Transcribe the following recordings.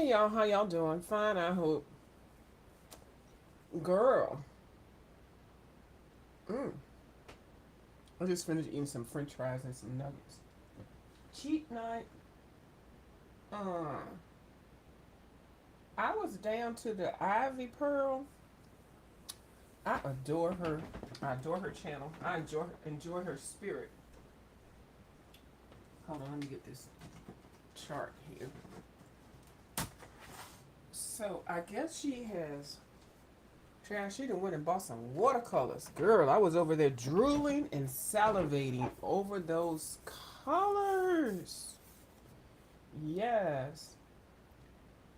Hey y'all, how y'all doing? Fine, I hope. Girl, mm, I just finished eating some French fries and some nuggets. Cheat night. Uh, I was down to the Ivy Pearl. I adore her. I adore her channel. I enjoy her spirit. Hold on, let me get this chart here. So I guess she has. She done went and bought some watercolors. Girl, I was over there drooling and salivating over those colors. Yes.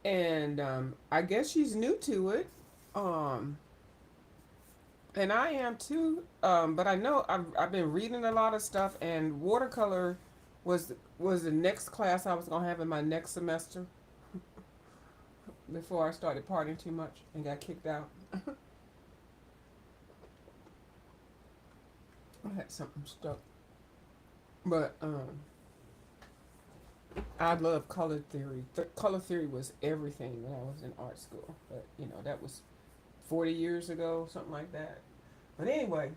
And I guess she's new to it. Um, and I am too. But I know I've been reading a lot of stuff, and watercolor was the next class I was gonna have in my next semester before I started partying too much and got kicked out. I had something stuck. But I love color theory. Color theory was everything when I was in art school. But that was 40 years ago, something like that. But anyway,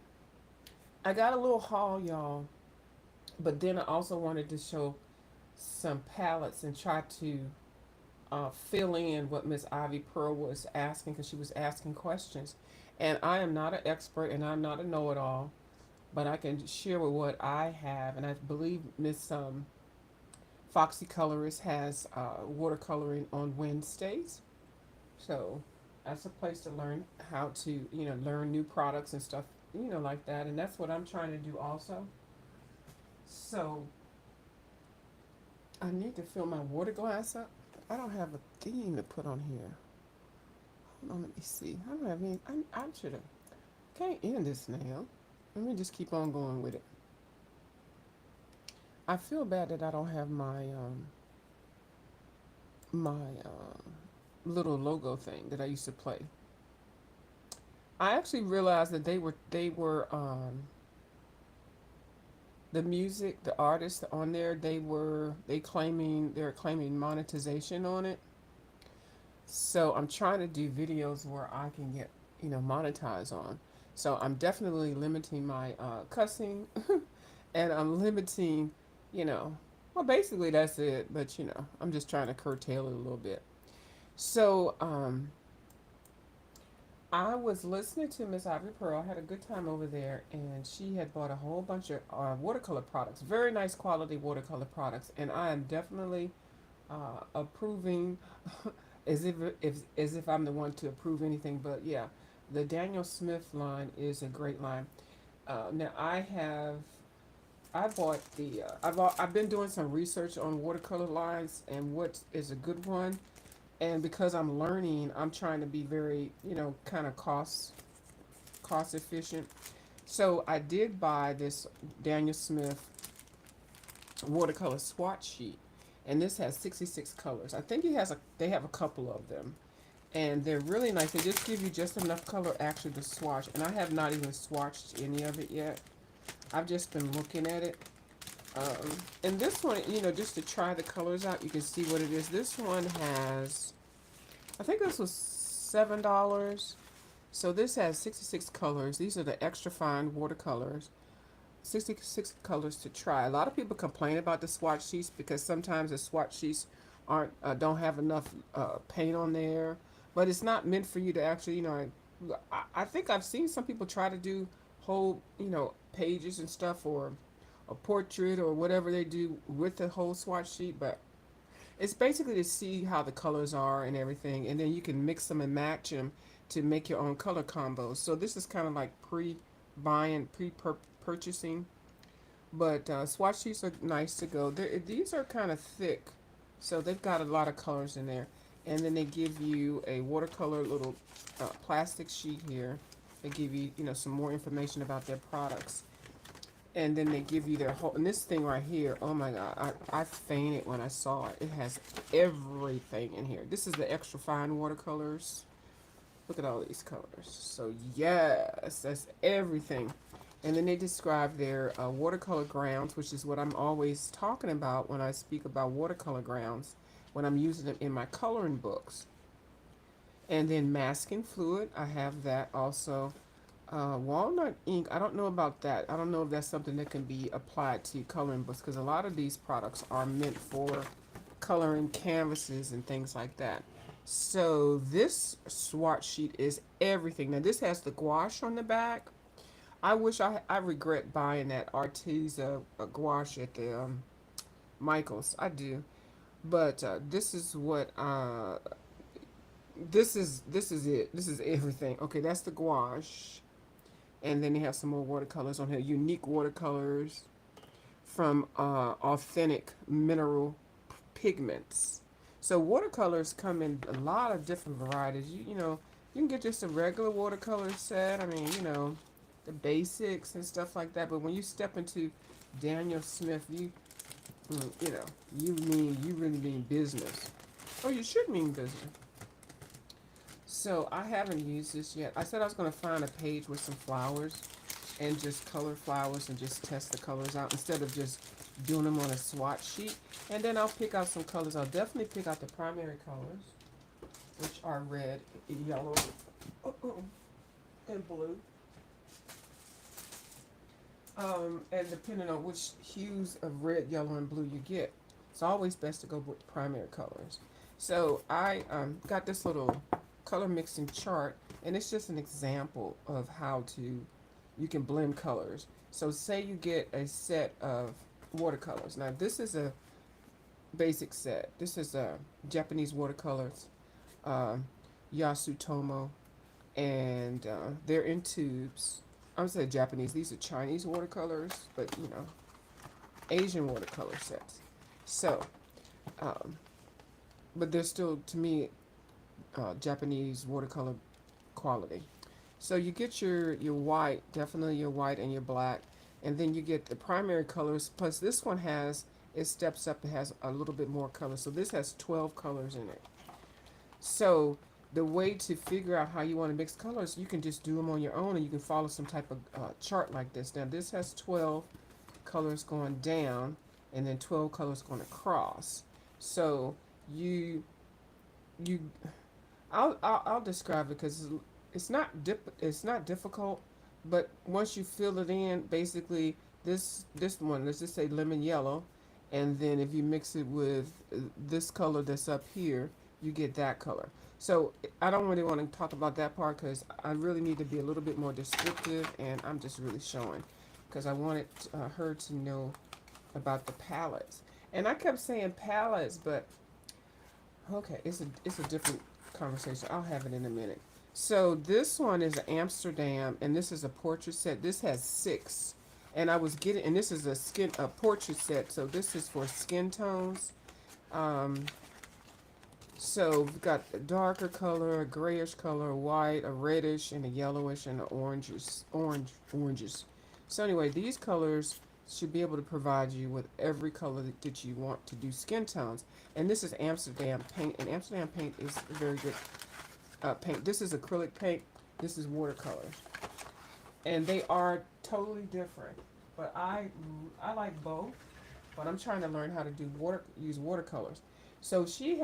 I got a little haul, y'all. But then I also wanted to show some palettes and try to fill in what Miss Ivy Pearl was asking because she was asking questions. And I am not an expert and I'm not a know it all, but I can share with what I have. And I believe Miss Foxy Colorist has watercoloring on Wednesdays. So that's a place to learn how to, learn new products and stuff, like that. And that's what I'm trying to do also. So I need to fill my water glass up. I don't have a theme to put on here. Hold on, let me see. I don't have any. I should have. Can't end this now. Let me just keep on going with it. I feel bad that I don't have my little logo thing that I used to play. I actually realized that they were the music, the artists on there, they're claiming monetization on it. So I'm trying to do videos where I can get, monetized on. So I'm definitely limiting my cussing and I'm limiting, you know, well, basically that's it. But, I'm just trying to curtail it a little bit. So I was listening to Miss Ivory Pearl. I had a good time over there, and she had bought a whole bunch of watercolor products, very nice quality watercolor products, and I am definitely approving, as if I'm the one to approve anything. But yeah, the Daniel Smith line is a great line. Now I bought I've been doing some research on watercolor lines and what is a good one, and because I'm learning, I'm trying to be very, kind of cost efficient. So I did buy this Daniel Smith watercolor swatch sheet, and this has 66 colors. I think they have a couple of them, and they're really nice. They just give you just enough color actually to swatch, and I have not even swatched any of it yet. I've just been looking at it. And this one, just to try the colors out, you can see what it is. This one has, I think this was $7. So this has 66 colors. These are the extra fine watercolors. 66 colors to try. A lot of people complain about the swatch sheets because sometimes the swatch sheets aren't don't have enough paint on there. But it's not meant for you to actually, I think I've seen some people try to do whole, pages and stuff, or a portrait or whatever they do with the whole swatch sheet, but it's basically to see how the colors are and everything, and then you can mix them and match them to make your own color combos. So this is kind of like pre-buying, pre-purchasing, but swatch sheets are nice to go. These are kind of thick, so they've got a lot of colors in there. And then they give you a watercolor little plastic sheet here. They give you, some more information about their products. And then they give you their whole, and this thing right here, oh my God, I fainted when I saw it. It has everything in here. This is the extra fine watercolors. Look at all these colors. So yes, that's everything. And then they describe their watercolor grounds, which is what I'm always talking about when I speak about watercolor grounds. when I'm using them in my coloring books. And then masking fluid, I have that also. Walnut ink, I don't know about that. I don't know if that's something that can be applied to coloring books because a lot of these products are meant for coloring canvases and things like that. So this swatch sheet is everything. Now this has the gouache on the back. I regret buying that Arteza gouache at the Michaels. I do. But this is it. This is everything. Okay, that's the gouache. And then they have some more watercolors on here. Unique watercolors from authentic mineral pigments. So watercolors come in a lot of different varieties. You can get just a regular watercolor set. I mean, the basics and stuff like that. But when you step into Daniel Smith, you know, you really mean business. Oh, you should mean business. So I haven't used this yet. I said I was going to find a page with some flowers and just color flowers and just test the colors out instead of just doing them on a swatch sheet. And then I'll pick out some colors. I'll definitely pick out the primary colors, which are red, yellow, and blue. And depending on which hues of red, yellow, and blue you get, it's always best to go with the primary colors. So I got this little color mixing chart, and it's just an example of how you can blend colors. So say you get a set of watercolors. Now this is a basic set. This is a Japanese watercolors, uh, Yasutomo, and they're in tubes. I would say Japanese. These are Chinese watercolors, but Asian watercolor sets. So, um, but they're still, to me, Japanese watercolor quality. So you get your white, definitely your white and your black, and then you get the primary colors. Plus this one it steps up. It has a little bit more color. So this has 12 colors in it. So the way to figure out how you want to mix colors, you can just do them on your own, and you can follow some type of chart like this. Now this has 12 colors going down, and then 12 colors going across. So you you I'll describe it because it's not difficult, but once you fill it in, basically this one, let's just say lemon yellow, and then if you mix it with this color that's up here, you get that color. So I don't really want to talk about that part because I really need to be a little bit more descriptive, and I'm just really showing because I wanted her to know about the palettes. And I kept saying palettes, but okay, it's a different conversation. I'll have it in a minute. So this one is Amsterdam, and this is a portrait set. This has 6, and and this is a portrait set. So this is for skin tones. Um, so we've got a darker color, a grayish color, a white, a reddish, and a yellowish, and a oranges. So anyway, these colors should be able to provide you with every color that you want to do skin tones. And this is Amsterdam paint, and Amsterdam paint is very good paint. This is acrylic paint. This is watercolors, and they are totally different. But I like both, but I'm trying to learn how to use watercolors. So she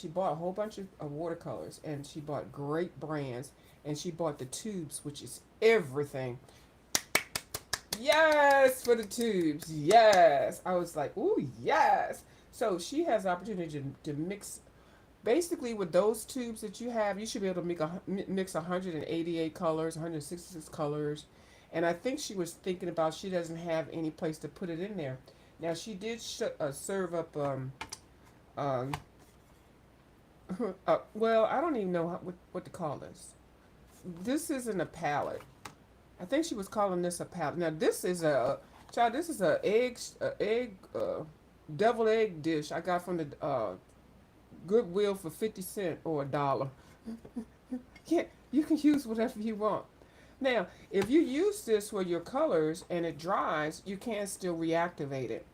bought a whole bunch of watercolors, and she bought great brands, and she bought the tubes, which is everything. Yes, for the tubes. Yes. I was like, ooh, yes. So she has the opportunity to mix. Basically, with those tubes that you have, you should be able to mix 188 colors, 166 colors. And I think she was thinking about she doesn't have any place to put it in there. Now, she did serve up, um, well, I don't even know what to call this. This isn't a palette. I think she was calling this a palette. Now this is this is deviled egg dish I got from the Goodwill for 50 cents or $1. Yeah, you can use whatever you want. Now, if you use this for your colors and it dries, you can still reactivate it.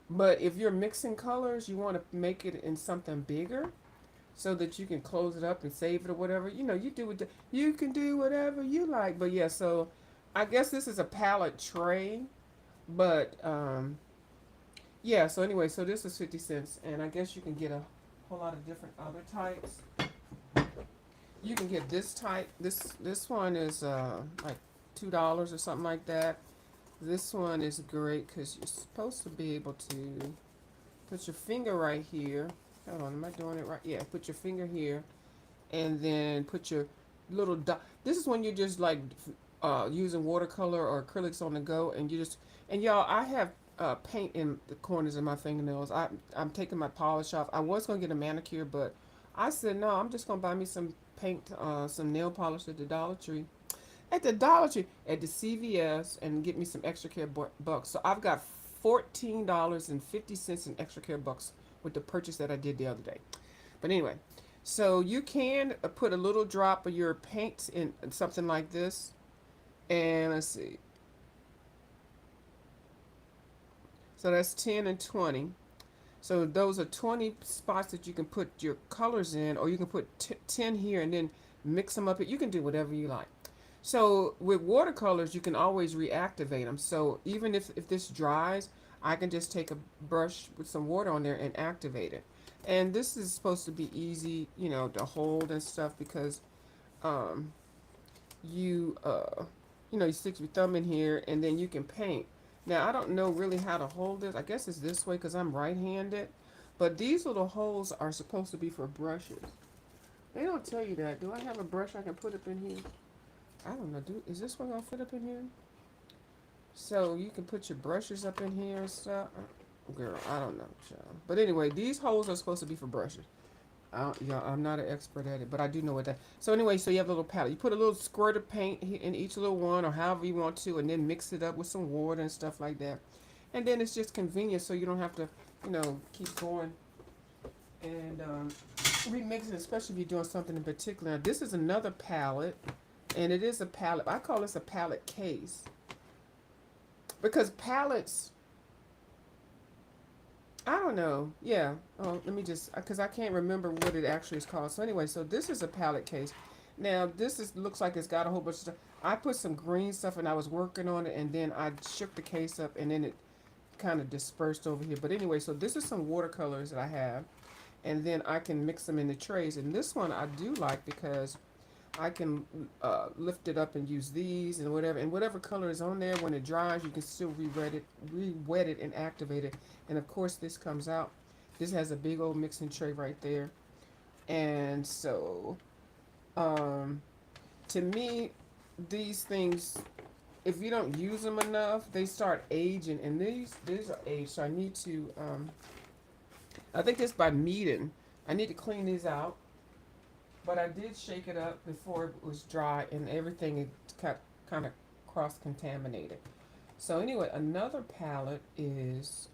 But if you're mixing colors, you want to make it in something bigger so that you can close it up and save it or whatever. You can do whatever you like. But yeah, so I guess this is a palette tray, but Yeah, so anyway, so this is 50 cents, and I guess you can get a whole lot of different other types. You can get this type. This one is like $2 or something like that. This one is great because you're supposed to be able to put your finger right here. Hold on, am I doing it right? Yeah, put your finger here, and then put your little dot. This is when you're just like using watercolor or acrylics on the go, and you just and y'all, I have paint in the corners of my fingernails. I'm taking my polish off. I was gonna get a manicure, but I said no. I'm just gonna buy me some paint, some nail polish at the Dollar Tree. At the Dollar Tree, at the CVS, and get me some extra care bucks. So I've got $14.50 in extra care bucks with the purchase that I did the other day. But anyway, so you can put a little drop of your paint in something like this. And let's see. So that's 10 and 20. So those are 20 spots that you can put your colors in, or you can put 10 here and then mix them up. You can do whatever you like. So with watercolors, you can always reactivate them. So even if this dries, I can just take a brush with some water on there and activate it. And this is supposed to be easy, you know, to hold and stuff because um, you you know, you stick your thumb in here and then you can paint. Now I don't know really how to hold this. I guess it's this way because I'm right-handed. But these little holes are supposed to be for brushes. They don't tell you that. Do I have a brush I can put up in here? I don't know. Is this one gonna fit up in here? So you can put your brushes up in here and stuff. Girl, I don't know, child. But anyway, these holes are supposed to be for brushes. Yeah, I'm not an expert at it, but I do know what that. So anyway, so you have a little palette. You put a little squirt of paint in each little one, or however you want to, and then mix it up with some water and stuff like that. And then it's just convenient, so you don't have to, you know, keep going and remix it, especially if you're doing something in particular. Now, this is another palette, and it is a palette. I call this a palette case because palettes, I don't know. Yeah. Oh, let me just, because I can't remember what it actually is called. So anyway, so this is a palette case. Now this is looks like it's got a whole bunch of stuff. I put some green stuff and I was working on it, and then I shook the case up, and then it kind of dispersed over here. But anyway, so this is some watercolors that I have, and then I can mix them in the trays. And this one I do like because I can lift it up and use these and whatever color is on there. When it dries, you can still re-wet it and activate it. And of course, this comes out. This has a big old mixing tray right there. And so, to me, these things, if you don't use them enough, they start aging. And these are aged, so I need to. I think it's by Meeden. I need to clean these out. But I did shake it up before it was dry, and everything it got kind of cross-contaminated. So anyway, another palette is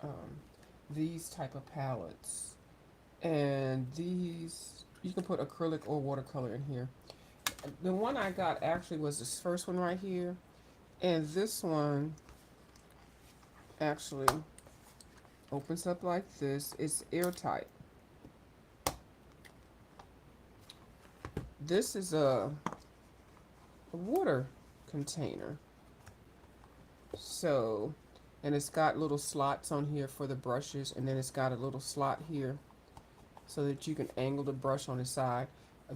these type of palettes. And these, you can put acrylic or watercolor in here. The one I got actually was this first one right here. And this one actually opens up like this. It's airtight. This is a water container. So, and it's got little slots on here for the brushes, and then it's got a little slot here so that you can angle the brush on the side.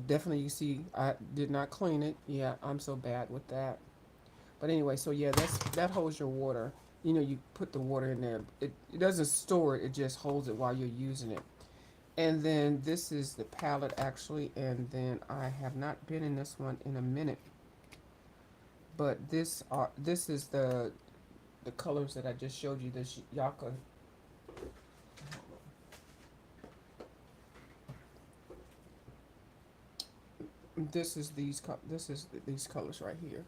Definitely, you see, I did not clean it. Yeah, I'm so bad with that. But anyway, so yeah, that holds your water. You know, you put the water in there. It doesn't store it. It just holds it while you're using it. And then this is the palette actually, and then I have not been in this one in a minute. But this is the colors that I just showed you. This y'all can. This is these colors right here.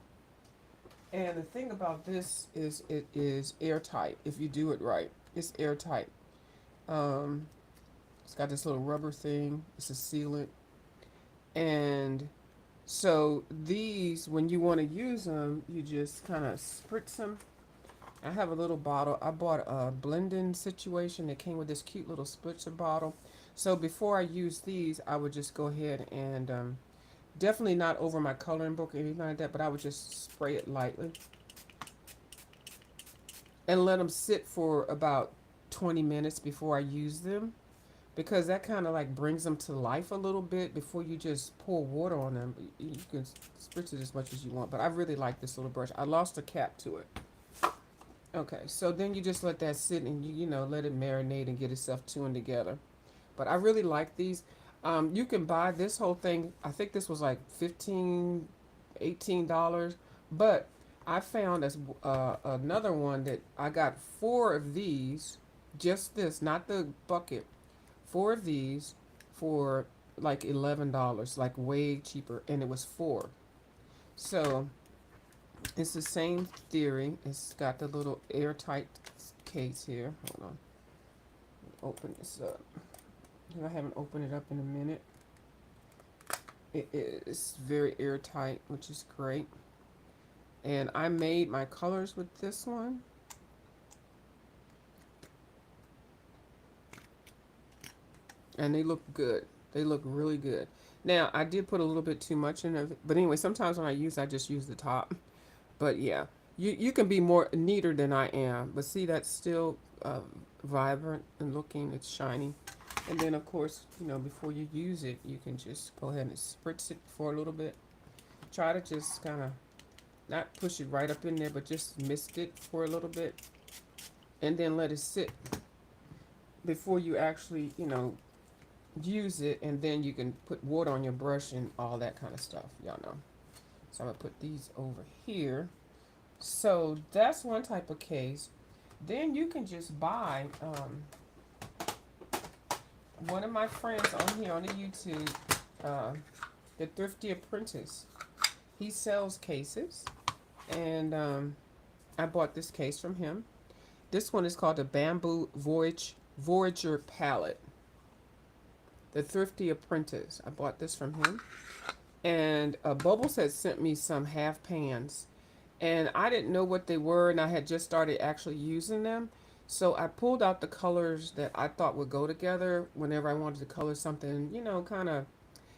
And the thing about this is it is airtight if you do it right. It's airtight. It's got this little rubber thing. It's a sealant. And so these, when you want to use them, you just kind of spritz them. I have a little bottle. I bought a blending situation that came with this cute little spritzer bottle. So before I use these, I would just go ahead and definitely not over my coloring book or anything like that, but I would just spray it lightly and let them sit for about 20 minutes before I use them, because that kind of like brings them to life a little bit before you just pour water on them. You can spritz it as much as you want, but I really like this little brush. I lost a cap to it. Okay, so then you just let that sit and you know, let it marinate and get itself tuned together. But I really like these. You can buy this whole thing. I think this was like 15, $18. But I found as another one that I got four of these, just this, not the bucket. Four of these for like $11, like way cheaper, and it was four. So it's the same theory. It's got the little airtight case here. Hold on. Open this up. I haven't opened it up in a minute. It is very airtight, which is great. And I made my colors with this one. And they look good. They look really good. Now, I did put a little bit too much in it. But anyway, sometimes when I just use the top. But yeah, you can be more neater than I am. But see, that's still vibrant and looking. It's shiny. And then, of course, you know, before you use it, you can just go ahead and spritz it for a little bit. Try to just kind of not push it right up in there, but just mist it for a little bit. And then let it sit before you actually, you know, use it. And then you can put water on your brush and all that kind of stuff. Y'all know. So I'm going to put these over here. So that's one type of case. Then you can just buy... one of my friends on here on the YouTube, the Thrifty Apprentice, he sells cases, and I bought this case from him. This one is called the Bamboo Voyager Palette. The Thrifty Apprentice. I bought this from him, and Bubbles had sent me some half pans, and I didn't know what they were, and I had just started actually using them. So I pulled out the colors that I thought would go together whenever I wanted to color something, you know, kind of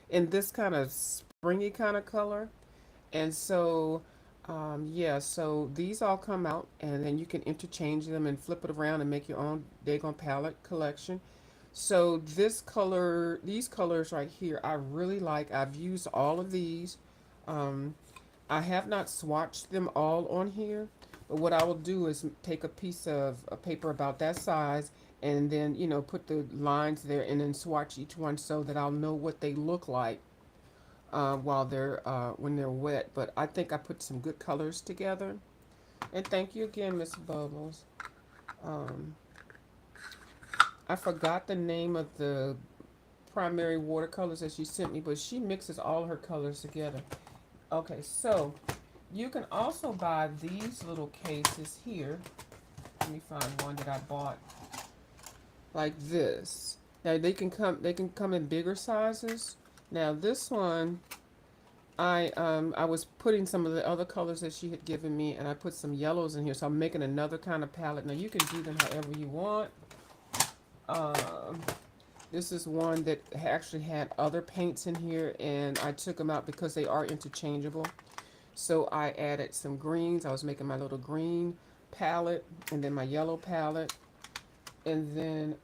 in this kind of springy kind of color. And so, yeah, so these all come out, and then you can interchange them and flip it around and make your own daggone palette collection. So this color, these colors right here, I really like. I've used all of these. I have not swatched them all on here. But what I will do is take a piece of a paper about that size and then, you know, put the lines there and then swatch each one so that I'll know what they look like while they're when they're wet. But I think I put some good colors together. And thank you again, Miss Bubbles. I forgot the name of the primary watercolors that she sent me, but she mixes all her colors together. Okay, so you can also buy these little cases here. Let me find one that I bought like this. Now they can come in bigger sizes. Now this one I was putting some of the other colors that she had given me, and I put some yellows in here, so I'm making another kind of palette. Now you can do them however you want. This is one that actually had other paints in here, and I took them out because they are interchangeable. So I added some greens. I was making my little green palette, and then my yellow palette, and then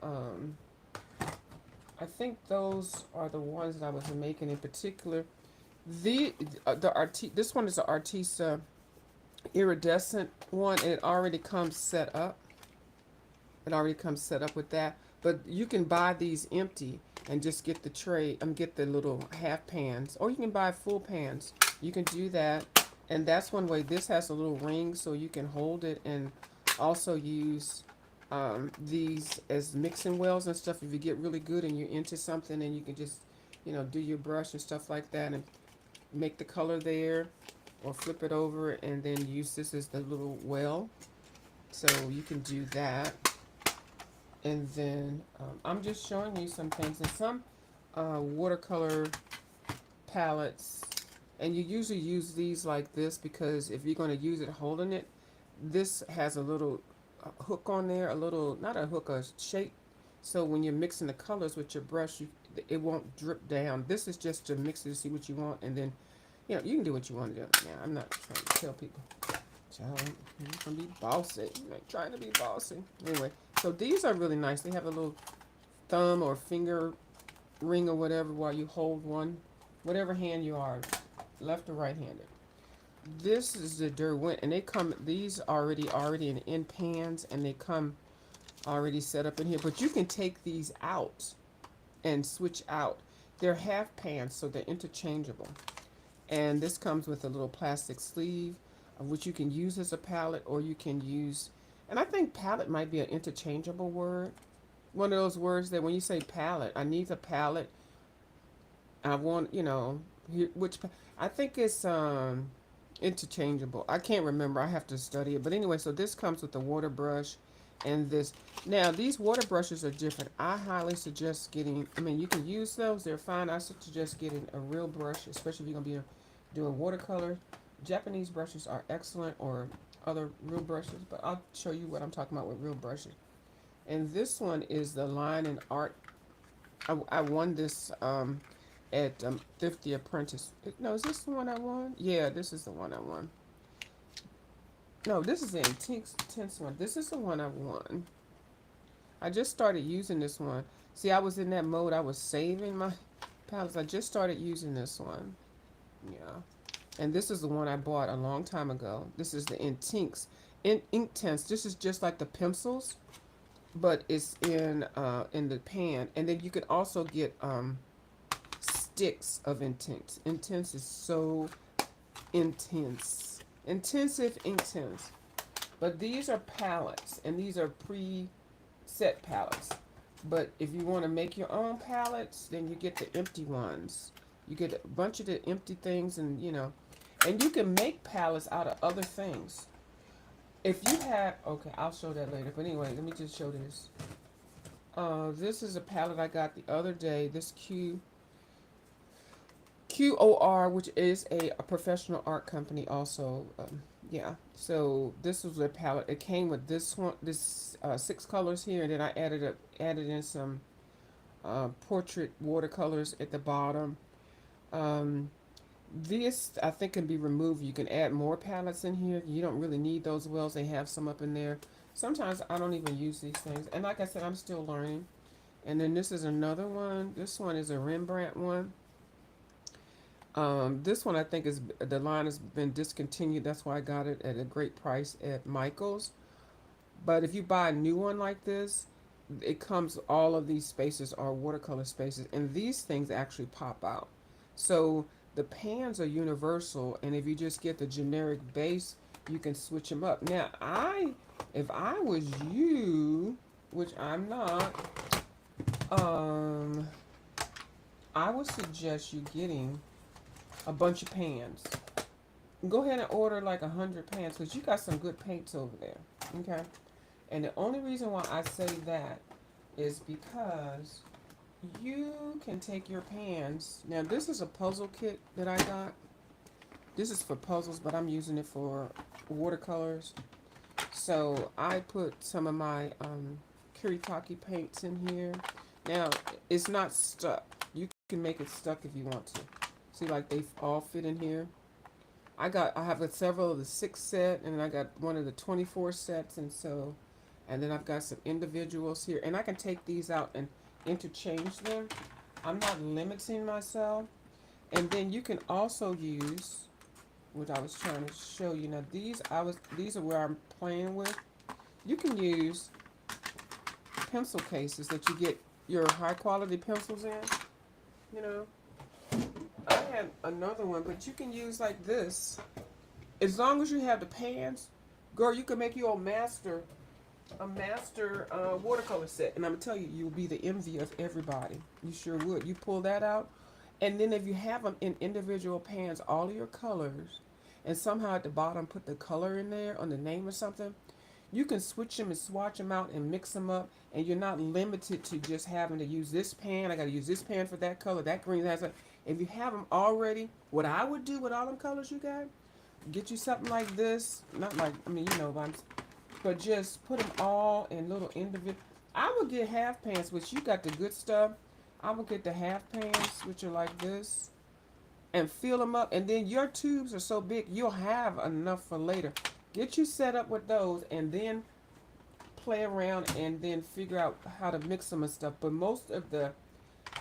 I think those are the ones that I was making in particular. This one is the Artisa iridescent one, and it already comes set up. It already comes set up with that. But you can buy these empty and just get the tray, get the little half pans, or you can buy full pans. You can do that, and that's one way. This has a little ring so you can hold it, and also use these as mixing wells and stuff. If you get really good and you're into something, and you can just, you know, do your brush and stuff like that and make the color there, or flip it over and then use this as the little well. So you can do that. And then I'm just showing you some things. And some watercolor palettes, and you usually use these like this because if you're going to use it holding it, this has a little hook on there, a little, not a hook, a shape. So when you're mixing the colors with your brush, it won't drip down. This is just to mix it to see what you want, and then, you know, you can do what you want to do. Yeah, I'm not trying to tell people. Child, you can be bossy. You're like trying to be bossy. Anyway, So these are really nice. They have a little thumb or finger ring or whatever while you hold one, whatever hand you are, left or right handed. This is the Derwent, and they come, these already in pans, and they come already set up in here. But you can take these out and switch out. They're half pans, so they're interchangeable. And this comes with a little plastic sleeve, of which you can use as a palette, or you can use, and I think palette might be an interchangeable word. One of those words that when you say palette, I need a palette. I want, which I think it's interchangeable. I can't remember. I have to study it. But anyway, so this comes with the water brush and this. Now, these water brushes are different. I highly suggest getting, I mean, you can use those. They're fine. I suggest getting a real brush, especially if you're going to be doing watercolor. Japanese brushes are excellent, or other real brushes, but I'll show you what I'm talking about with real brushes. And this one is the Line and Art. I won this at 50 Apprentice. No, is this the one I won? Yeah, this is the one I won. No, this is the intense one. This is the one I won. I just started using this one. See, I was in that mode. I was saving my palettes. I just started using this one. Yeah. And this is the one I bought a long time ago. This is the Inktense. This is just like the pencils, but it's in the pan. And then you can also get sticks of Intense. Intense is so intense. Intensive Inktense. But these are palettes, and these are pre-set palettes. But if you want to make your own palettes, then you get the empty ones. You get a bunch of the empty things, and and you can make palettes out of other things. If you have, okay, I'll show that later. But anyway, let me just show this. This is a palette I got the other day. This QOR, which is a professional art company also. Yeah. So this was a palette. It came with this one, this 6 colors here, and then I added in some portrait watercolors at the bottom. This, I think, can be removed. You can add more palettes in here. You don't really need those wells. They have some up in there. Sometimes I don't even use these things. And like I said, I'm still learning. And then this is another one. This one is a Rembrandt one. This one, I think, the line has been discontinued. That's why I got it at a great price at Michael's. But if you buy a new one like this, it comes, all of these spaces are watercolor spaces. And these things actually pop out. So the pans are universal, and if you just get the generic base, you can switch them up. Now, if I was you, which I'm not, I would suggest you getting a bunch of pans. Go ahead and order like 100 pans, because you got some good paints over there, okay? And the only reason why I say that is because you can take your pans. Now, this is a puzzle kit that I got. This is for puzzles, but I'm using it for watercolors. So I put some of my Kiritaki paints in here. Now, it's not stuck. You can make it stuck if you want to. See, like they all fit in here. I have several of the 6 set, and then I got one of the 24 sets, and then I've got some individuals here, and I can take these out and interchange them. I'm not limiting myself. And then you can also use, what I was trying to show you. Now these are where I'm playing with. You can use pencil cases that you get your high quality pencils in. I had another one, but you can use like this. As long as you have the pans, girl, you can make your own master watercolor set, and I'm gonna tell you, you'll be the envy of everybody. You sure would. You pull that out, and then if you have them in individual pans, all of your colors, and somehow at the bottom put the color in there on the name or something, you can switch them and swatch them out and mix them up, and you're not limited to just having to use this pan. I got to use this pan for that color, that green, that's that. If you have them already, what I would do with all them colors you got, get you something like this. Not like, I mean, but just put them all in little individual. I would get half pans, which you got the good stuff. I would get the half pans, which are like this, and fill them up. And then your tubes are so big, you'll have enough for later. Get you set up with those, and then play around and then figure out how to mix them and stuff. But most of the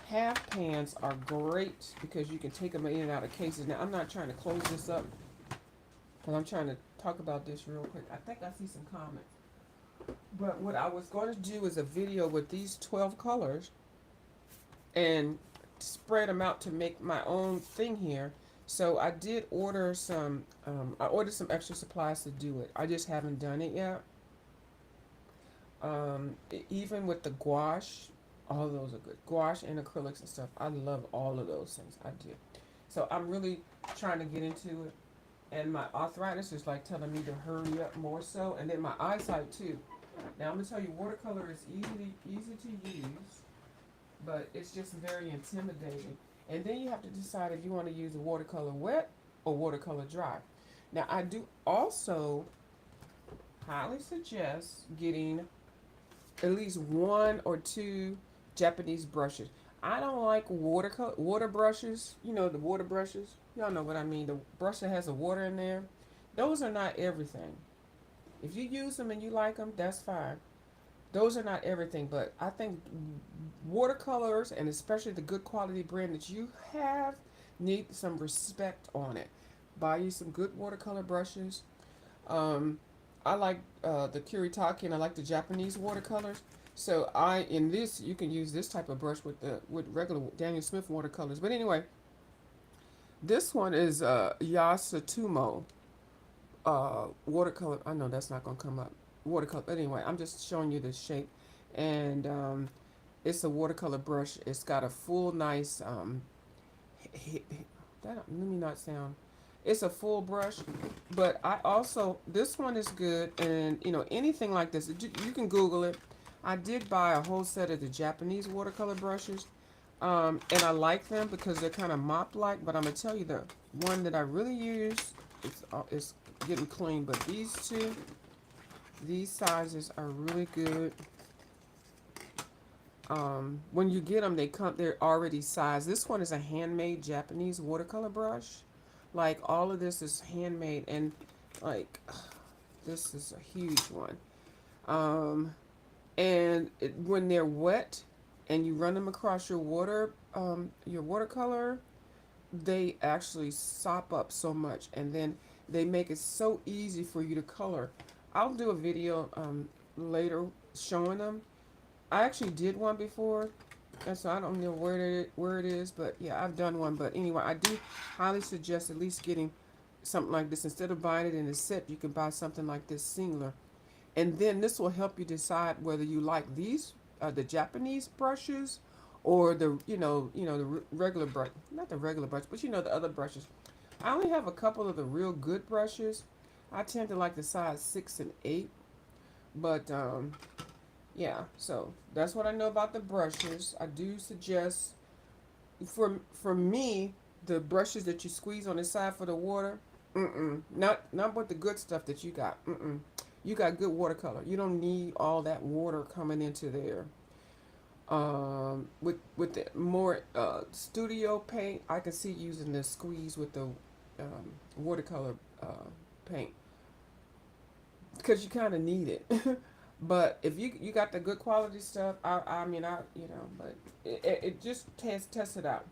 half pans are great because you can take them in and out of cases. Now I'm not trying to close this up because I'm trying to talk about this real quick. I think I see some comments. But what I was going to do is a video with these 12 colors and spread them out to make my own thing here. So I did order some, I ordered some extra supplies to do it. I just haven't done it yet. Even with the gouache, all of those are good. Gouache and acrylics and stuff. I love all of those things. I do. So I'm really trying to get into it. And my arthritis is like telling me to hurry up more so. And then my eyesight too. Now I'm gonna tell you, watercolor is easy to use, but it's just very intimidating. And then you have to decide if you want to use a watercolor wet or watercolor dry. Now I do also highly suggest getting at least one or two Japanese brushes. I don't like water brushes. You know, the water brushes. Y'all know what I mean. The brush that has the water in there. Those are not everything. If you use them and you like them, that's fine. Those are not everything, but I think watercolors, and especially the good quality brand that you have, need some respect on it. Buy you some good watercolor brushes. I like the Kuretake, and I like the Japanese watercolors. So in this, you can use this type of brush with regular Daniel Smith watercolors. But anyway, this one is Yasatumo watercolor. I know that's not gonna come up. Watercolor. But anyway, I'm just showing you the shape, and it's a watercolor brush. It's got a full nice let me not sound. It's a full brush, but I also, this one is good, and you know, anything like this, you can Google it. I did buy a whole set of the Japanese watercolor brushes, and I like them because they're kind of mop-like, but I'm gonna tell you the one that I really use, it's getting clean, but these two, these sizes are really good. When you get them, they're already sized. This one is a handmade Japanese watercolor brush. Like, all of this is handmade, and like, this is a huge one. And when they're wet and you run them across your watercolor, they actually sop up so much, and then they make it so easy for you to color. I'll do a video later showing them. I actually did one before, and so I don't know where it is, but yeah, I've done one. But anyway, I do highly suggest at least getting something like this. Instead of buying it in a set, you can buy something like this singular. And then this will help you decide whether you like these, the Japanese brushes, or the the regular brush, not the regular brush, but the other brushes. I only have a couple of the real good brushes. I tend to like the size 6 and 8, but yeah. So that's what I know about the brushes. I do suggest, for me, the brushes that you squeeze on the side for the water, not with the good stuff that you got. You got good watercolor. You don't need all that water coming into there. With the more studio paint, I can see using the squeeze with the watercolor paint, because you kind of need it. But if you got the good quality stuff, but it just test it out.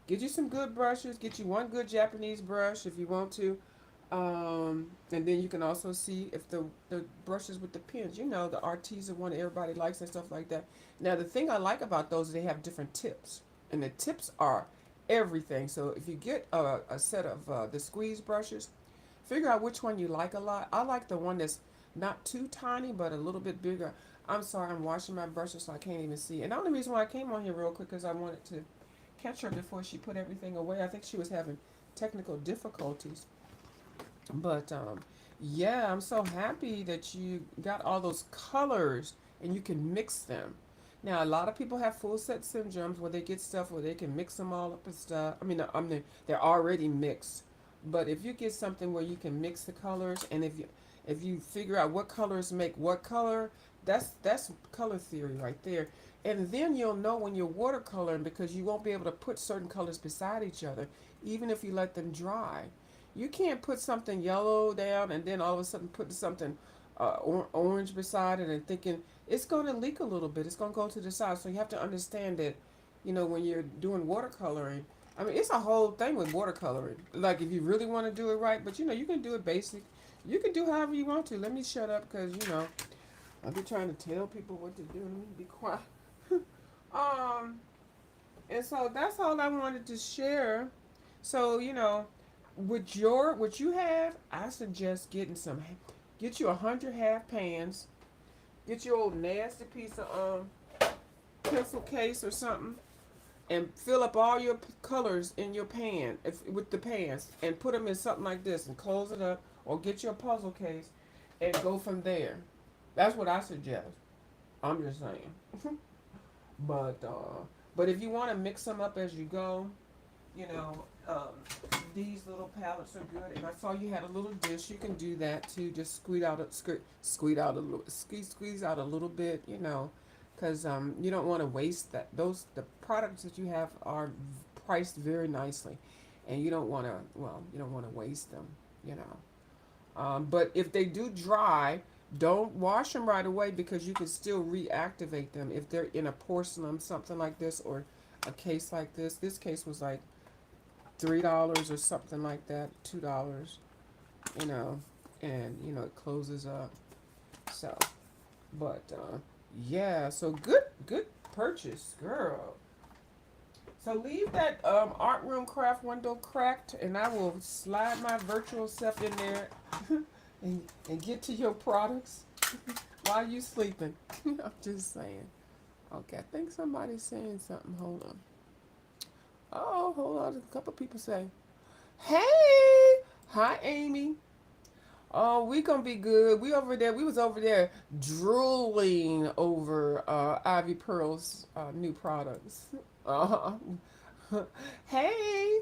Get you some good brushes. Get you one good Japanese brush if you want to. And then you can also see if the brushes with the pins, the artisan one everybody likes and stuff like that. Now, the thing I like about those is they have different tips, and the tips are everything. So if you get a set of the squeeze brushes, figure out which one you like a lot. I like the one that's not too tiny, but a little bit bigger. I'm sorry, I'm washing my brushes, so I can't even see. And the only reason why I came on here real quick is I wanted to catch her before she put everything away. I think she was having technical difficulties. But yeah, I'm so happy that you got all those colors and you can mix them. Now, a lot of people have full set syndromes where they get stuff where they can mix them all up and stuff. They're already mixed. But if you get something where you can mix the colors, and if you figure out what colors make what color, that's color theory right there. And then you'll know when you're watercoloring, because you won't be able to put certain colors beside each other, even if you let them dry. You can't put something yellow down and then all of a sudden put something orange beside it and thinking it's going to leak a little bit. It's going to go to the side. So you have to understand that, when you're doing watercoloring, I mean, it's a whole thing with watercoloring. Like if you really want to do it right, but you can do it basic. You can do however you want to. Let me shut up because, I'll be trying to tell people what to do. Let me be quiet. um, and so that's all I wanted to share. So, with what you have, I suggest get you 100 half pans, get your old nasty piece of pencil case or something, and fill up all your colors in your pan with the pans, and put them in something like this, and close it up, or get your puzzle case, and go from there. That's what I suggest. I'm just saying. But if you want to mix them up as you go, you know, these little palettes are good. And I saw you had a little dish. You can do that too. Just squeeze out a little bit. Because you don't want to waste that. The products that you have are priced very nicely, and you don't want to waste them. You know. But if they do dry, don't wash them right away because you can still reactivate them if they're in a porcelain, something like this, or a case like this. This case was like $3 or something like that, $2, you know, and it closes up. So, but yeah, so good purchase, girl. So leave that art room craft window cracked, and I will slide my virtual self in there and get to your products while you sleeping. I'm just saying. Okay, I think somebody's saying something. Hold on. Oh, hold on. A couple people say, "Hey, hi, Amy. Oh, we gonna be good. We over there. We was over there drooling over Ivy Pearl's new products. Uh huh. Hey.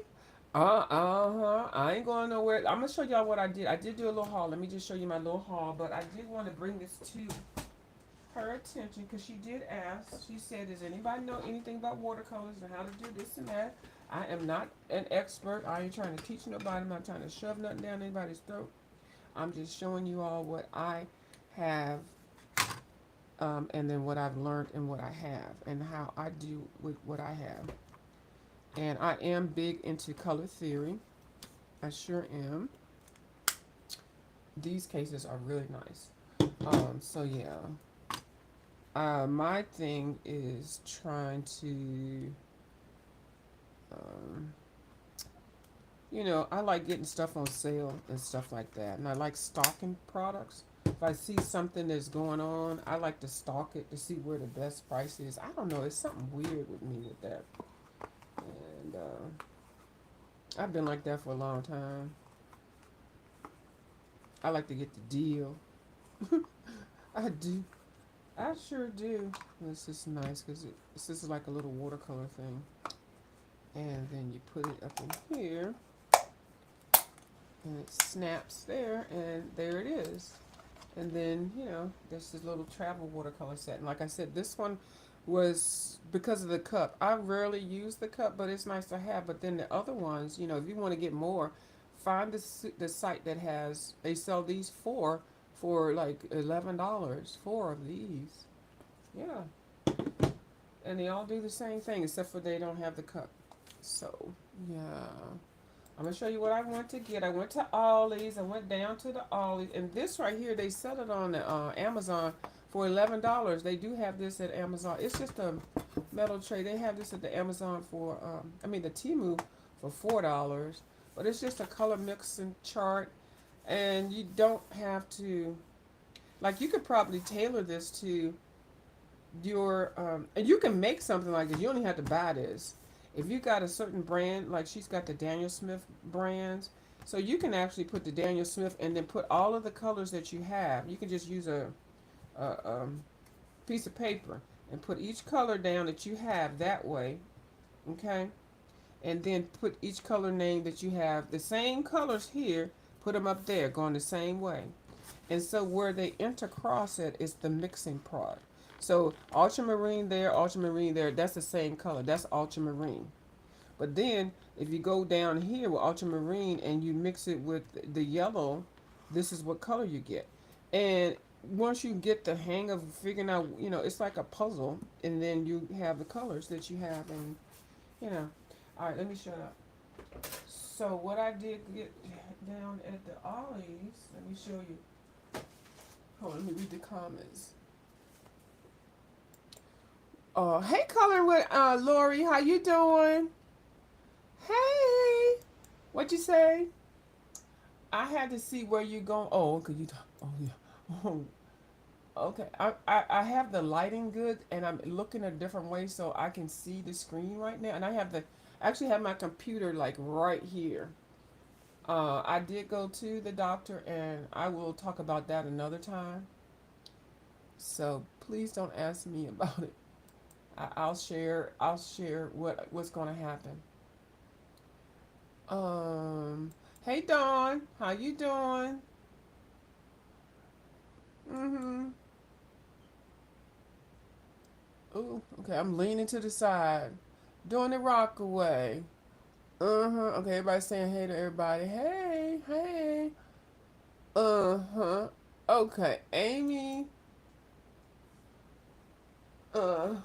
I ain't going nowhere. I'm gonna show y'all what I did. I did do a little haul. Let me just show you my little haul. But I did want to bring this to her attention because she did ask. She said, "Does anybody know anything about watercolors and how to do this and that?" I am not an expert. I ain't trying to teach nobody. I'm not trying to shove nothing down anybody's throat. I'm just showing you all what I have, and then what I've learned and what I have, and how I do with what I have. And I am big into color theory. I sure am. These cases are really nice. So yeah. My thing is trying to, um, I like getting stuff on sale and stuff like that. And I like stocking products. If I see something that's going on, I like to stock it to see where the best price is. I don't know. It's something weird with me with that. And I've been like that for a long time. I like to get the deal. I do. I sure do. This is nice because this is like a little watercolor thing. And then you put it up in here. And it snaps there. And there it is. And then, this is a little travel watercolor set. And like I said, this one was because of the cup. I rarely use the cup, but it's nice to have. But then the other ones, if you want to get more, find the site that they sell these for like $11. Four of these. Yeah. And they all do the same thing except for they don't have the cup. So, yeah. I'm going to show you what I went to get. I went to Ollie's. I went down to the Ollie's. And this right here, they sell it on the, Amazon for $11. They do have this at Amazon. It's just a metal tray. They have this at the Amazon for, the Temu for $4. But it's just a color mixing chart. And you don't have to, like, you could probably tailor this to your, and you can make something like this. You only have to buy this. If you got a certain brand, like she's got the Daniel Smith brands, so you can actually put the Daniel Smith and then put all of the colors that you have. You can just use a piece of paper and put each color down that you have that way, okay? And then put each color name that you have, the same colors here, put them up there, going the same way. And so where they intercross it is the mixing part. So ultramarine there, that's the same color. That's ultramarine. But then if you go down here with ultramarine and you mix it with the yellow, this is what color you get. And once you get the hang of figuring out, it's like a puzzle, and then you have the colors that you have, and you know. All right, let me shut up. So what I did get down at the Ollie's, let me show you. Hold on, let me read the comments. Hey, Colin with Lori, how you doing? Hey, what you say? I had to see where you going. Oh, could you? Oh yeah. Oh, okay. I have the lighting good, and I'm looking a different way so I can see the screen right now. And I actually have my computer like right here. I did go to the doctor, and I will talk about that another time. So please don't ask me about it. I'll share. I'll share what's going to happen. Hey Dawn, how you doing? Mm-hmm. Ooh, okay. I'm leaning to the side, doing the rock away. Uh-huh. Okay, everybody's saying hey to everybody. Hey, hey. Uh-huh. Okay, Amy. Uh.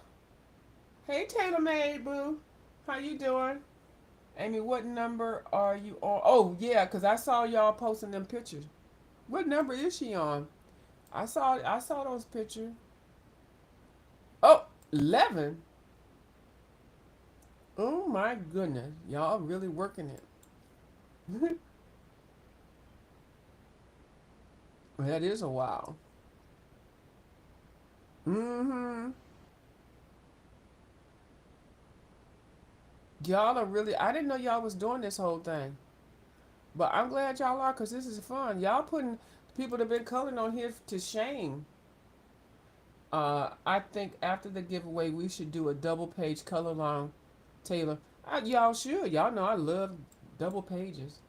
Hey, Taylor May, boo. How you doing? Amy, what number are you on? Oh, yeah, because I saw y'all posting them pictures. What number is she on? I saw those pictures. Oh, 11. Oh my goodness. Y'all really working it. That is a while. Mm-hmm. Y'all are really, I didn't know y'all was doing this whole thing. But I'm glad y'all are because this is fun. Y'all putting people that been coloring on here to shame. I think after the giveaway, we should do a double page color long, Taylor. Y'all should. Y'all know I love double pages.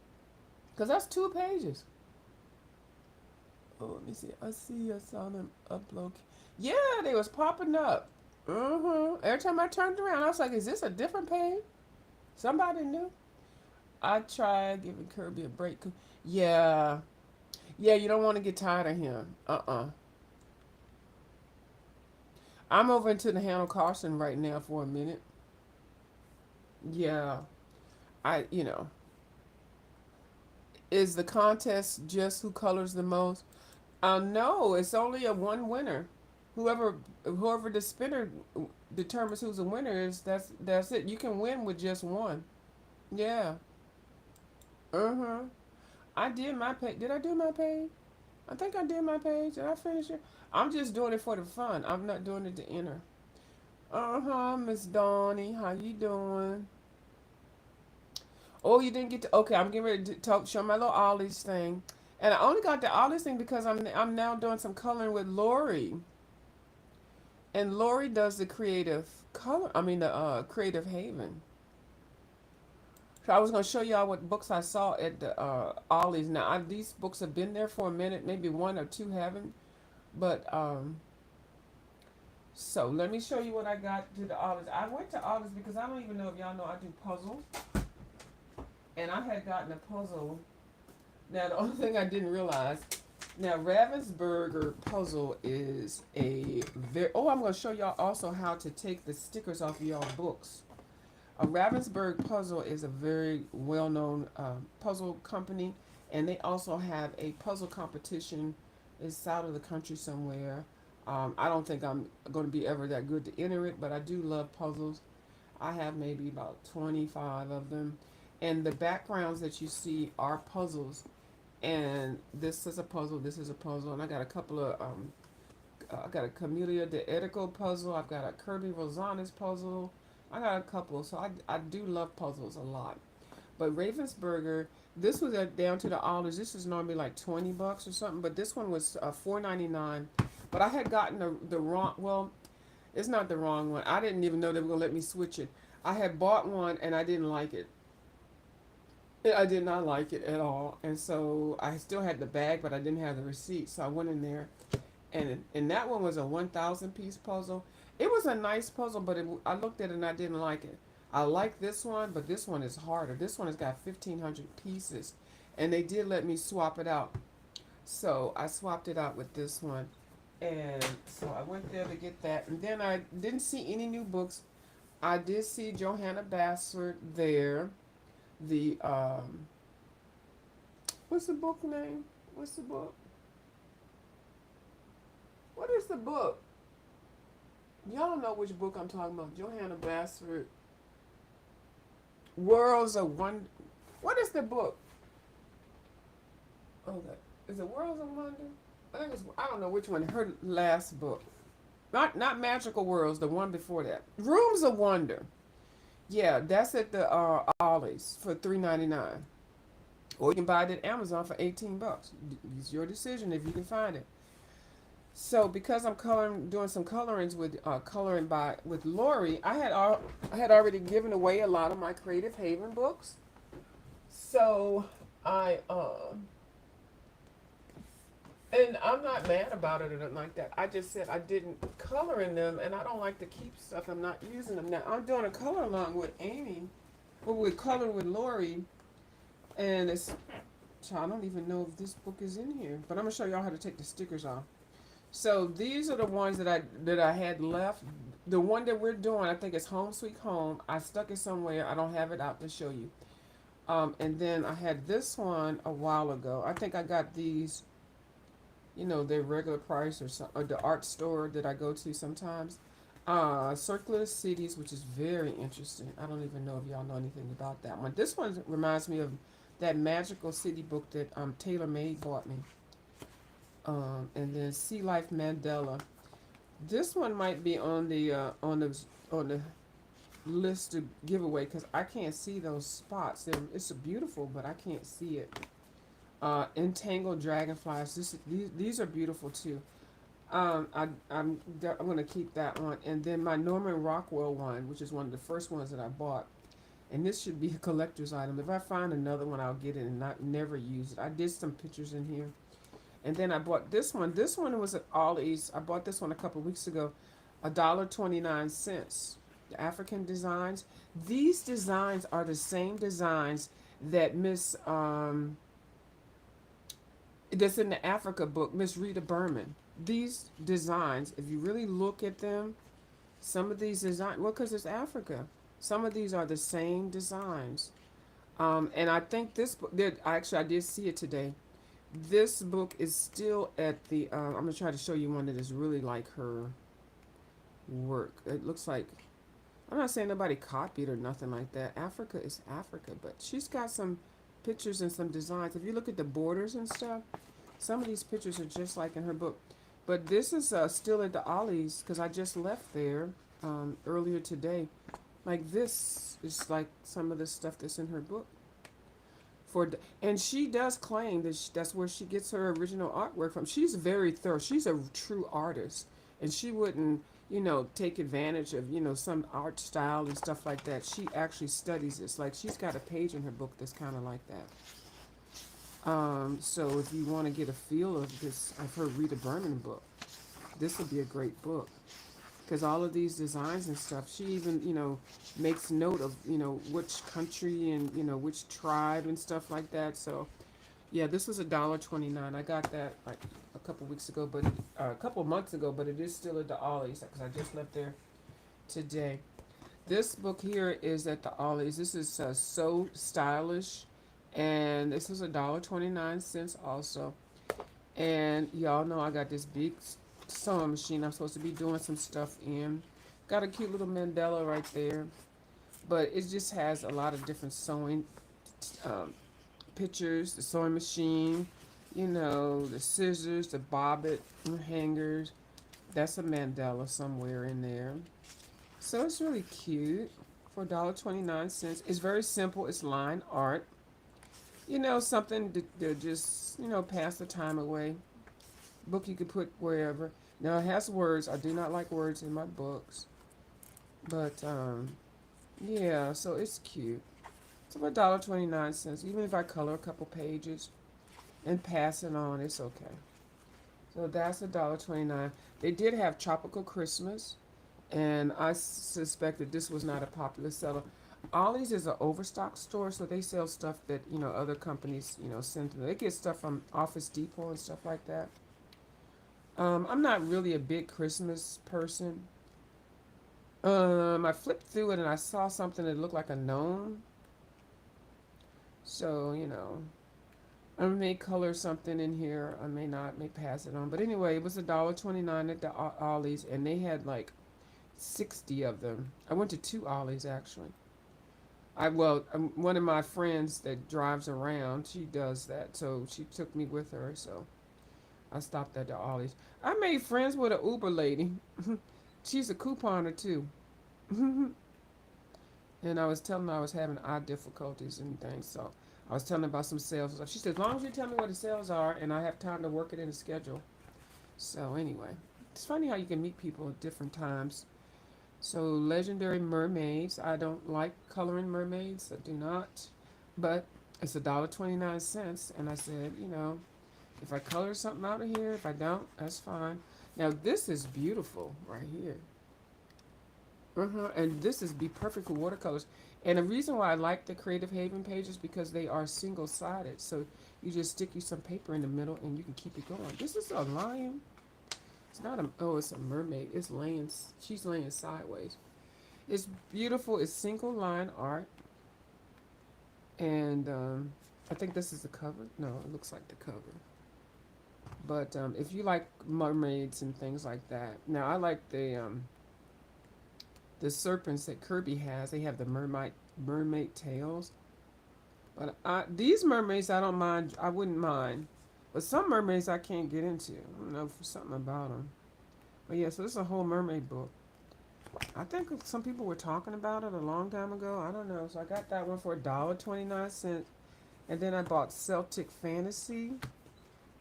Because that's 2 pages. Oh, let me see. I saw them upload. Yeah, they was popping up. Every time I turned around, I was like, is this a different page? Somebody new? I tried giving Kirby a break. Yeah. Yeah, you don't want to get tired of him. I'm over into the Hannah Carson right now for a minute. Yeah. I, you know, is the contest just who colors the most? No, it's only a one winner. Whoever the spinner determines who's the winner is, that's it. You can win with just one. Yeah. Uh-huh. I did my page. Did I do my page? I think I did my page. Did I finish it? I'm just doing it for the fun. I'm not doing it to enter. Uh-huh, Miss Donnie. How you doing? Oh, you didn't get to. Okay, I'm getting ready to show my little Ollie's thing, and I only got the Ollie's thing because I'm now doing some coloring with Lori, and Lori does the creative color. I mean the creative haven. So I was gonna show y'all what books I saw at the Ollie's. Now these books have been there for a minute, maybe one or two haven't, but So let me show you what I got to the Ollie's. I went to Ollie's because I don't even know if y'all know I do puzzles, and I had gotten a puzzle. Now, the only thing I didn't realize, now Ravensburger puzzle is a very, oh, I'm going to show y'all also how to take the stickers off of y'all books. A Ravensburg puzzle is a very well-known puzzle company, and they also have a puzzle competition. It's out of the country somewhere. I don't think I'm going to be ever that good to enter it, but I do love puzzles. I have maybe about 25 of them. And the backgrounds that you see are puzzles, and this is a puzzle, this is a puzzle, and I got a couple of I got a Camellia de Edico puzzle, I've got a Kirby Rosanes puzzle, I got a couple, so I do love puzzles a lot. But Ravensburger, this was down to the Alders. This is normally like $20 or something, but this one was $4.99. But I had gotten the wrong. Well, it's not the wrong one. I didn't even know they were gonna let me switch it. I had bought one and I didn't like it. I did not like it at all, and so I still had the bag, but I didn't have the receipt. So I went in there, and that one was a 1,000 piece puzzle. It was a nice puzzle, but I looked at it and I didn't like it. I like this one, but this one is harder. This one has got 1,500 pieces, and they did let me swap it out. So I swapped it out with this one. And so I went there to get that. And then I didn't see any new books. I did see Johanna Bassford there. The what's the book name? What's the book? What is the book? Y'all know which book I'm talking about. Johanna Bassford. Worlds of Wonder. What is the book? Oh, that is it. Worlds of Wonder. I think it's. I don't know which one. Her last book. Not Magical Worlds. The one before that. Rooms of Wonder. Yeah, that's at the Ollie's for $3.99. Or you can buy it at Amazon for $18. It's your decision if you can find it. So because I'm coloring, doing some colorings with coloring by with Lori, I had already given away a lot of my Creative Haven books. So I and I'm not mad about it or nothing like that. I just said I didn't color in them, and I don't like to keep stuff. I'm not using them now. I'm doing a color along with Amy, well, we're coloring with Lori, and it's. So I don't even know if this book is in here, but I'm gonna show y'all how to take the stickers off. So these are the ones that I had left. The one that we're doing, I think it's Home Sweet Home. I stuck it somewhere. I don't have it out to show you. And then I had this one a while ago. I think I got these, their regular price or the art store that I go to sometimes. Circular Cities, which is very interesting. I don't even know if y'all know anything about that one. This one reminds me of that Magical City book that Taylor Made bought me. And then Sea Life Mandela. This one might be on the list to give away because I can't see those spots. It's beautiful, but I can't see it. Entangled Dragonflies. These are beautiful too. I'm gonna keep that one, and then my Norman Rockwell one, which is one of the first ones that I bought, and this should be a collector's item. If I find another one, I'll get it and not never use it. I did some pictures in here, and then I bought this one. This one was at Ollie's. I bought this one a couple of weeks ago, $1.29. The African designs. These designs are the same designs that Miss that's in the Africa book, Miss Rita Berman. These designs, if you really look at them, some of these designs, well, because it's Africa, some of these are the same designs. And I think this book, actually, I did see it today. This book is still at the, I'm going to try to show you one that is really like her work. It looks like, I'm not saying nobody copied or nothing like that. Africa is Africa, but she's got some pictures and some designs. If you look at the borders and stuff, some of these pictures are just like in her book. But this is still at the Ollie's because I just left there earlier today. Like this is like some of the stuff that's in her book. And she does claim that that's where she gets her original artwork from. She's very thorough. She's a true artist, and she wouldn't, take advantage of, some art style and stuff like that. She actually studies this. Like she's got a page in her book that's kind of like that. So if you want to get a feel of this, I've heard Rita Berman book. This would be a great book because all of these designs and stuff. She even, makes note of, which country and which tribe and stuff like that. So, yeah, this was $1.29. I got that like a couple weeks ago, but a couple months ago, but it is still at the Ollie's because I just left there today. This book here is at the Ollie's. This is So Stylish, and this was $1.29 also. And y'all know I got this big sewing machine I'm supposed to be doing some stuff in. Got a cute little mandala right there, but it just has a lot of different sewing um, pictures. The sewing machine, the scissors, the bobbit, hangers. That's a mandala somewhere in there. So it's really cute for $1.29. It's very simple. It's line art. Something to just, pass the time away. Book you could put wherever. Now it has words. I do not like words in my books. But, yeah, so it's cute. It's about $1.29. Even if I color a couple pages and pass it on, it's okay. So that's $1.29. They did have Tropical Christmas, and I suspect that this was not a popular seller. Ollie's is an overstock store, so they sell stuff that other companies send to them. They get stuff from Office Depot and stuff like that. I'm not really a big Christmas person. I flipped through it and I saw something that looked like a gnome. So I may color something in here. I may not. May pass it on. But anyway, it was $1.29 at the Ollie's, and they had like 60 of them. I went to two Ollie's actually. One of my friends that drives around, she does that, so she took me with her. So I stopped at the Ollie's. I made friends with an Uber lady. She's a couponer too. And I was telling her I was having eye difficulties and things, so I was telling her about some sales and stuff. She said, as long as you tell me what the sales are and I have time to work it in the schedule. So anyway, it's funny how you can meet people at different times. So legendary mermaids. I don't like coloring mermaids. I do not. But it's $1.29, and I said, if I color something out of here, if I don't, that's fine. Now this is beautiful right here. And this is be perfect for watercolors. And the reason why I like the Creative Haven pages because they are single-sided. So you just stick you some paper in the middle and you can keep it going. This is a lion. It's not a, oh, it's a mermaid. It's laying, she's laying sideways. It's beautiful. It's single line art. And I think this is the cover. No, it looks like the cover. But if you like mermaids and things like that. Now, I like the serpents that Kirby has. They have the mermaid tails. But these mermaids, I don't mind. I wouldn't mind. But some mermaids I can't get into. I don't know for something about them. But yeah, so this is a whole mermaid book. I think some people were talking about it a long time ago. I don't know. So I got that one for $1.29. And then I bought Celtic Fantasy.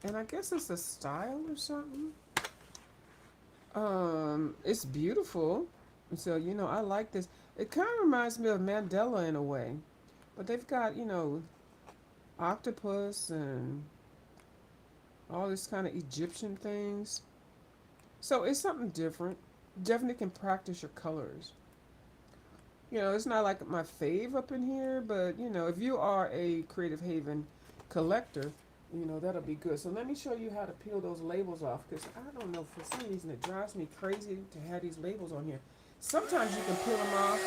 And I guess it's a style or something. It's beautiful. So, I like this. It kind of reminds me of Mandela in a way. But they've got, octopus and all this kind of Egyptian things. So it's something different. Definitely can practice your colors. It's not like my fave up in here, but, if you are a Creative Haven collector, that'll be good. So let me show you how to peel those labels off, because I don't know, for some reason it drives me crazy to have these labels on here. Sometimes you can peel them off.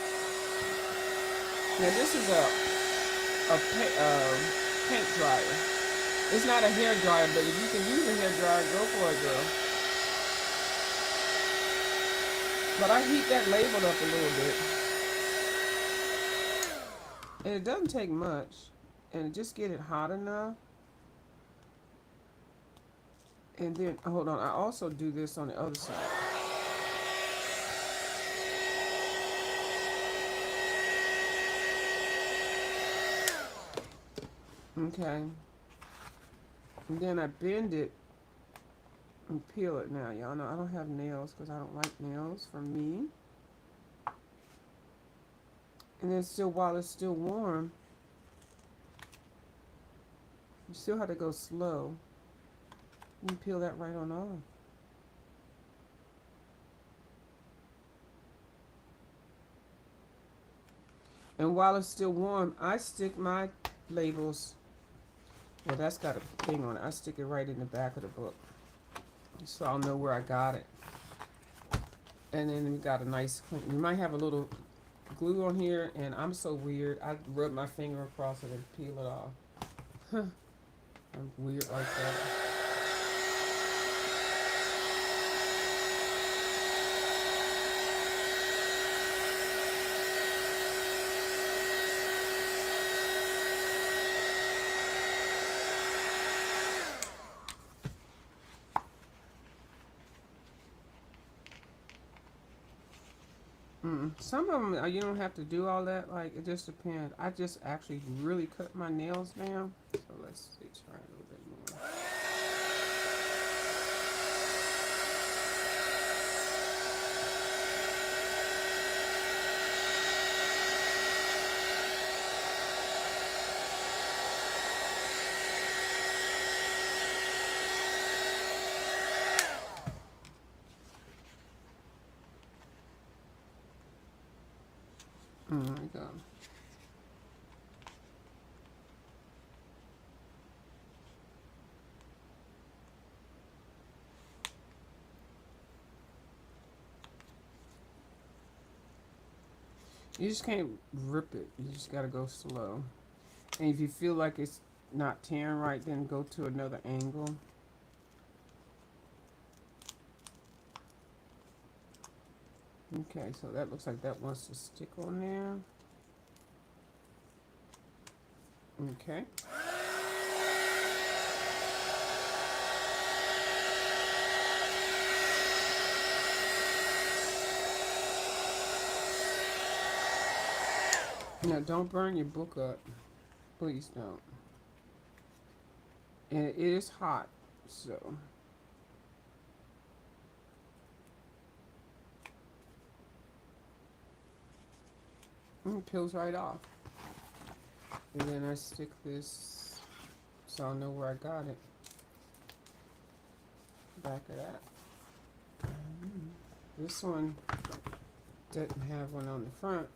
Now this is a paint dryer. It's not a hair dryer, but if you can use a hair dryer, go for it, girl. But I heat that label up a little bit. And it doesn't take much. And just get it hot enough. And then, hold on, I also do this on the other side. Okay. And then I bend it and peel it now. Y'all know I don't have nails because I don't like nails from me. And then still, while it's still warm, you still have to go slow. You can peel that right on off. And while it's still warm, I stick my labels. Well, that's got a thing on it. I stick it right in the back of the book, so I'll know where I got it. And then we got a nice clean. You might have a little glue on here, and I'm so weird. I rub my finger across it and peel it off. I'm weird like that. Some of them, you don't have to do all that. Like, it just depends. I just actually really cut my nails down. So let's see, try a little bit more. go. You just can't rip it. You just gotta go slow. And if you feel like it's not tearing right, then go to another angle. Okay, so that looks like that wants to stick on there. Okay. Now, don't burn your book up. Please don't. And it is hot, so. It peels right off. And then I stick this so I'll know where I got it. Back of that. This one doesn't have one on the front.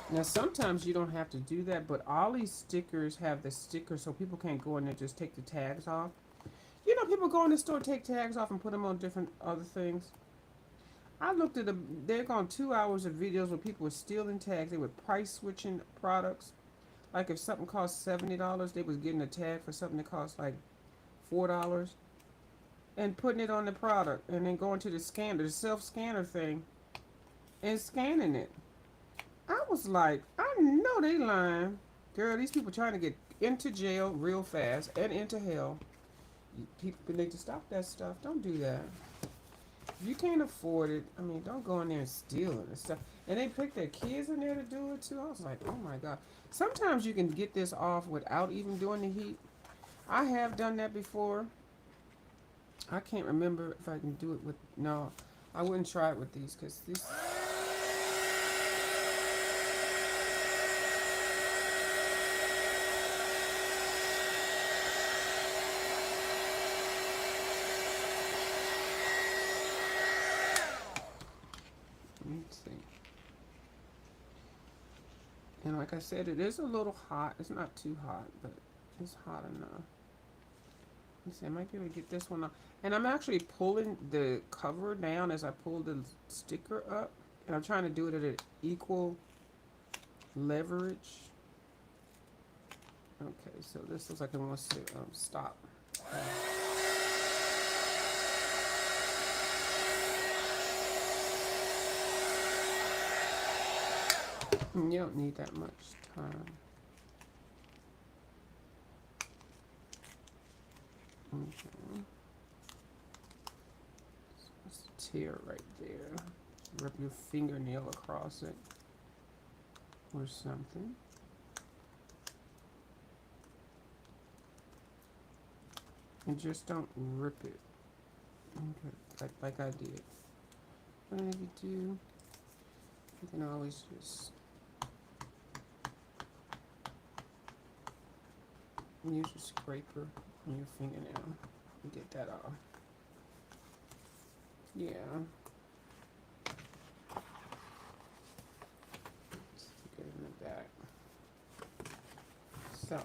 Now sometimes you don't have to do that, but all these stickers have the stickers so people can't go in there and just take the tags off. You know, people go in the store, take tags off and put them on different other things. I looked at they're gone 2 hours of videos where people were stealing tags. They were price switching products. Like if something cost $70, they was getting a tag for something that cost like $4 and putting it on the product and then going to the scanner, the self-scanner thing, and scanning it. I was like, I know they lying. Girl, these people trying to get into jail real fast and into hell. People need to stop that stuff. Don't do that. If you can't afford it, I mean, don't go in there and steal it and stuff. And they pick their kids in there to do it too. I was like, oh my God. Sometimes you can get this off without even doing the heat. I have done that before. I can't remember if I can do it with, no, I wouldn't try it with these because this. Let's see. And like I said, it is a little hot. It's not too hot, but it's hot enough. Let's see, I might be able to get this one off. And I'm actually pulling the cover down as I pull the sticker up. And I'm trying to do it at an equal leverage. Okay, so this looks like it wants to stop. You don't need that much time. Okay. So it's a tear right there. Rub your fingernail across it or something. And just don't rip it. Okay, like I did. But if you do, you can always just use your scraper on your fingernail and get that off. Yeah. Stick it in the back. So,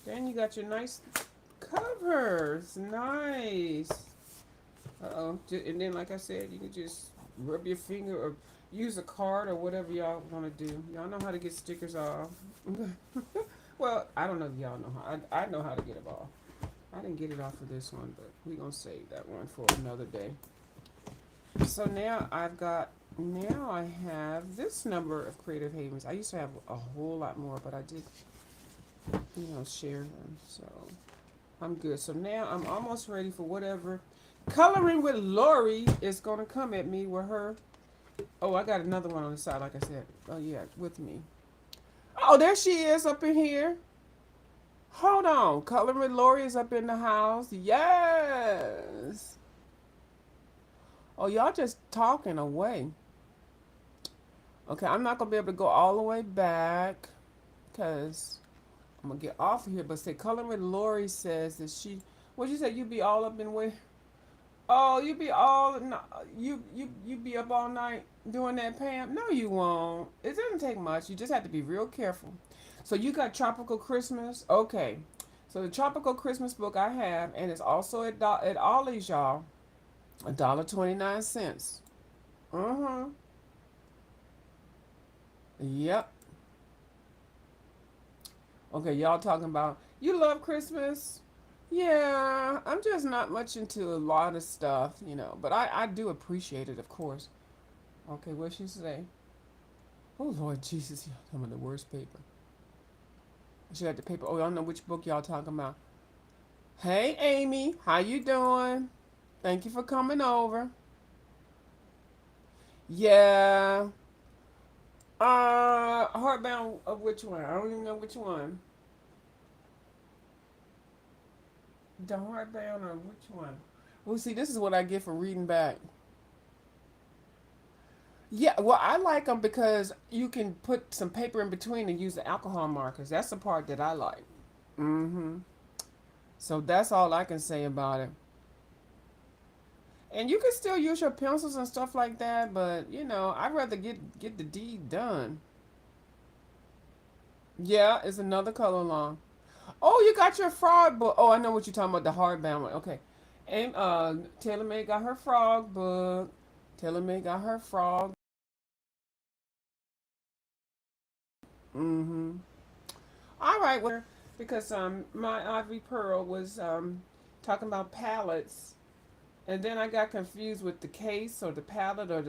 then you got your nice covers. Nice. Uh-oh. And then, like I said, you can just rub your finger or use a card or whatever y'all want to do. Y'all know how to get stickers off. Well, I don't know if y'all know how. I know how to get it off. I didn't get it off for this one, but we're going to save that one for another day. So now I have this number of Creative Havens. I used to have a whole lot more, but I did, share them. So I'm good. So now I'm almost ready for whatever Coloring with Lori is going to come at me with her. Oh, I got another one on the side, like I said. Oh, yeah, with me. Oh, there she is up in here. Hold on. Coloring with Lori is up in the house. Yes. Oh, y'all just talking away. Okay, I'm not going to be able to go all the way back. because I'm gonna get off of here. But say, Color with Lori says that she. What you say? You be all up in way. Oh, you be all no, you be up all night doing that, Pam? No, you won't. It doesn't take much. You just have to be real careful. So you got Tropical Christmas. Okay. So the Tropical Christmas book I have, and it's also at Ollie's, y'all. $1.29. Uh-huh. Yep. Okay, y'all talking about you love Christmas? Yeah, I'm just not much into a lot of stuff, but I do appreciate it, of course. Okay, what she say? Oh Lord Jesus, yeah, some of the worst paper. She got the paper. Oh, I don't know which book y'all talking about. Hey Amy, how you doing? Thank you for coming over. Yeah. Hardbound of which one? I don't even know which one. The hardbound or which one? Well, see, this is what I get for reading back. Yeah, well, I like them because you can put some paper in between and use the alcohol markers. That's the part that I like. Mm-hmm. So that's all I can say about it. And you can still use your pencils and stuff like that, but I'd rather get the deed done. Yeah, it's another color line. Oh, you got your frog book. Oh, I know what you're talking about, the hardbound one. Okay. And Taylor May got her frog book. Taylor May got her frog. Mm-hmm. All right, well, because my Audrey Pearl was talking about palettes, and then I got confused with the case or the palette or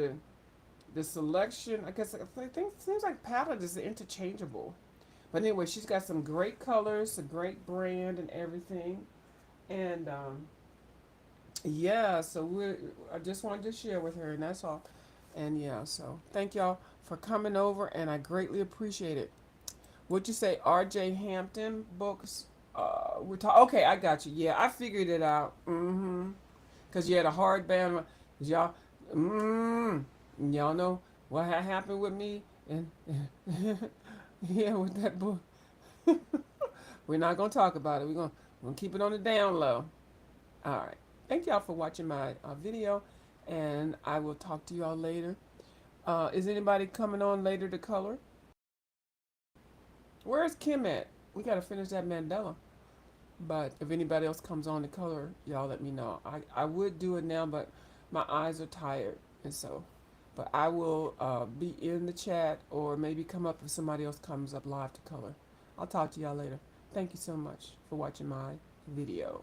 the selection. I guess I think it seems like palette is interchangeable. But anyway, she's got some great colors, a great brand, and everything. And yeah, so I just wanted to share with her, and that's all. And yeah, so thank y'all for coming over, and I greatly appreciate it. What'd you say, R.J. Hampton books? We're talking. Okay, I got you. Yeah, I figured it out. Mm-hmm. Cause you had a hardbound. Y'all, mm, y'all know what happened with me, and yeah, with that book. We're not gonna talk about it. We're gonna keep it on the down low. All right. Thank y'all for watching my video, and I will talk to y'all later. Is anybody coming on later to color? Where's Kim at? We gotta finish that mandala. But if anybody else comes on to color, y'all let me know. I would do it now, but my eyes are tired, and so. But I will be in the chat or maybe come up if somebody else comes up live to color. I'll talk to y'all later. Thank you so much for watching my video.